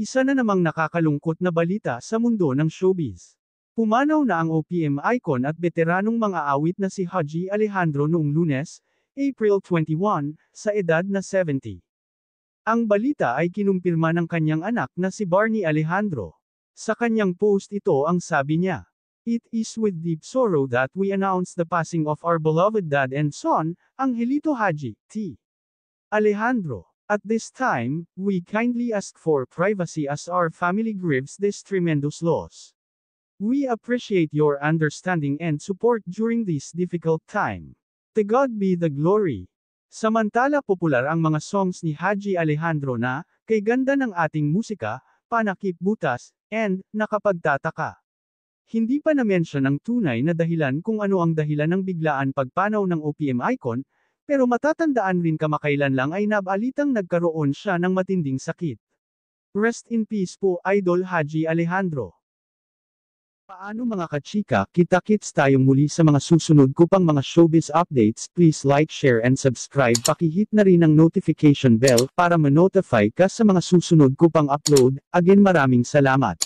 Isa na namang nakakalungkot na balita sa mundo ng showbiz. Pumanaw na ang OPM icon at veteranong mga awit na si Haji Alejandro noong Lunes, April 21, sa edad na 70. Ang balita ay kinumpirma ng kanyang anak na si Barney Alejandro. Sa kanyang post ito ang sabi niya, "It is with deep sorrow that we announce the passing of our beloved dad and son, Angelito Haji T. Alejandro. At this time, we kindly ask for privacy as our family grieves this tremendous loss. We appreciate your understanding and support during this difficult time. To God be the glory." Samantala popular ang mga songs ni Haji Alejandro na, "Kay Ganda ng Ating Musika", "Panakip Butas", and "Nakapagtataka". Hindi pa na-mention ang tunay na dahilan kung ano ang dahilan ng biglaan pagpanaw ng OPM icon, pero matatandaan rin kamakailan lang ay nabalitang nagkaroon siya ng matinding sakit. Rest in peace po Idol Haji Alejandro. Paano mga kachika, kita-kits tayong muli sa mga susunod ko pang mga showbiz updates. Please like, share and subscribe. Pakihit na rin ang notification bell para ma-notify ka sa mga susunod ko pang upload. Again maraming salamat.